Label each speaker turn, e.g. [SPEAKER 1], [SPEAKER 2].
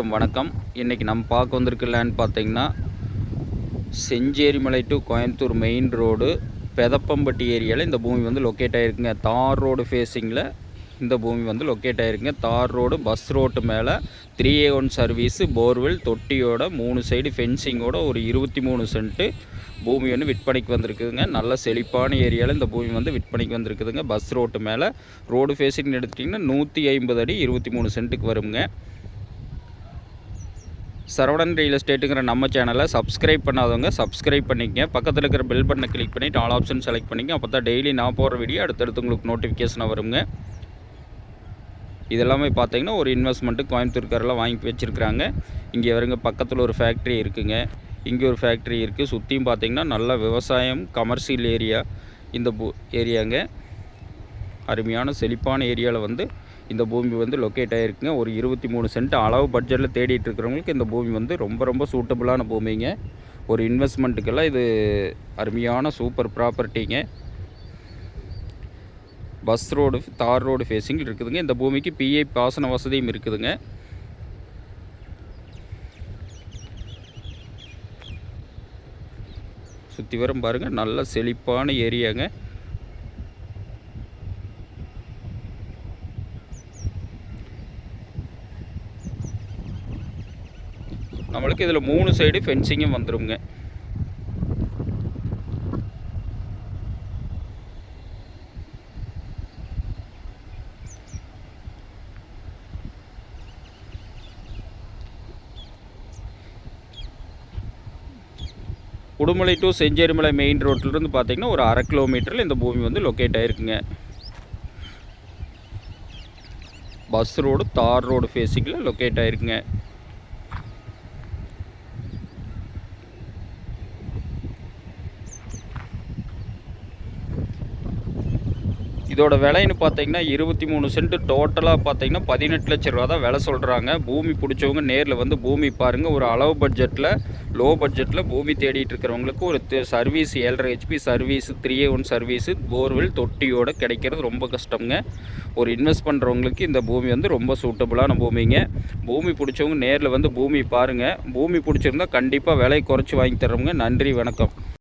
[SPEAKER 1] வணக்கம். இன்றைக்கி நம்ம பார்க்க வந்திருக்க லேண்ட் பார்த்திங்கன்னா Chencherimalai to Coimbatore main road Pethappampatti ஏரியாவில் இந்த பூமி வந்து லொக்கேட் ஆகிருக்குங்க. தார் ரோடு ஃபேஸிங்கில் இந்த பூமி வந்து லொக்கேட் ஆகிருக்குங்க. தார் ரோடு பஸ் ரோட்டு மேலே 3A1 சர்வீஸு போர்வெல் தொட்டியோட 3 சைடு ஃபென்சிங்கோட ஒரு 23 சென்ட்டு பூமி வந்து விற்பனைக்கு வந்திருக்குதுங்க. நல்ல செழிப்பான ஏரியாவில் இந்த பூமி வந்து விற்பனைக்கு வந்திருக்குதுங்க. பஸ் ரோட்டு மேலே ரோடு ஃபேஸிங்னு எடுத்துட்டிங்கன்னா 150 அடி 23 சென்ட்டுக்கு வருங்க. சரவணன் ரியல் எஸ்டேட்டுங்கிற நம்ம சேனலை சப்ஸ்கிரைப் பண்ணாதவங்க சப்ஸ்கிரைப் பண்ணிக்கங்க. பக்கத்தில் இருக்கிற பெல் பட்டனை கிளிக் பண்ணிவிட்டு ஆல் ஆப்ஷன் செலக்ட் பண்ணிங்க. அப்போ தான் டெய்லி நான் போகிற வீடியோ அடுத்தடுத்து உங்களுக்கு நோட்டிஃபிகேஷனாக வருங்க. இதெல்லாமே பார்த்தீங்கன்னா ஒரு இன்வெஸ்ட்மெண்ட்டு கோயம்புத்தூர்காரெல்லாம் வாங்கி வச்சுருக்குறாங்க. இங்கே வருங்க பக்கத்தில் ஒரு ஃபேக்ட்ரி இருக்குதுங்க. இங்கே ஒரு ஃபேக்ட்ரி இருக்குது. சுற்றியும் பார்த்திங்கன்னா நல்ல விவசாயம் கமர்ஷியல் ஏரியா இந்த ஏரியாங்க. அருமையான செழிப்பான ஏரியாவில் வந்து இந்த பூமி வந்து லொக்கேட் ஆகிருக்குங்க. ஒரு 23 சென்ட் அளவு பட்ஜெட்டில் தேடிட்டு இருக்கிறவங்களுக்கு இந்த பூமி வந்து ரொம்ப சூட்டபுளான பூமிங்க. ஒரு இன்வெஸ்ட்மெண்ட்டுக்கெல்லாம் இது அருமையான சூப்பர் ப்ராப்பர்ட்டிங்க. பஸ் ரோடு தார் ரோடு ஃபேஸிங் இருக்குதுங்க. இந்த பூமிக்கு பிஐ பாசன வசதியும் இருக்குதுங்க. சுற்றி வரும் பாருங்கள், நல்ல செழிப்பான ஏரியாங்க. நம்மளுக்கு இதில் 3 சைடு ஃபென்சிங்கும் வந்துடுங்க. உடுமலை டு செஞ்சேரிமலை மெயின் ரோட்டிலிருந்து பார்த்திங்கன்னா ஒரு 1/2 கிலோமீட்டரில் இந்த பூமி வந்து லொக்கேட் ஆகிருக்குங்க. பஸ் ரோடு தார் ரோடு ஃபேஸிங்கில் லொக்கேட் ஆகிருக்குங்க. இதோட விலைன்னு பார்த்தீங்கன்னா 23 சென்ட் டோட்டலாக பார்த்தீங்கன்னா 18 லட்ச ரூபா தான் விலை சொல்கிறாங்க. பூமி பிடிச்சவங்க நேரில் வந்து பூமி பாருங்கள். ஒரு அளவு பட்ஜெட்டில் லோ பட்ஜெட்டில் பூமி தேடிட்டு இருக்கிறவங்களுக்கு ஒரு service 7.5 HP service 3A1 service borewell தொட்டியோடு கிடைக்கிறது ரொம்ப கஷ்டங்க. ஒரு இன்வெஸ்ட் பண்ணுறவங்களுக்கு இந்த பூமி வந்து ரொம்ப சூட்டபுளான பூமிங்க. பூமி பிடிச்சவங்க நேரில் வந்து பூமி பாருங்கள். பூமி பிடிச்சிருந்தா கண்டிப்பாக விலை குறைச்சி வாங்கி தர்றவங்க. நன்றி, வணக்கம்.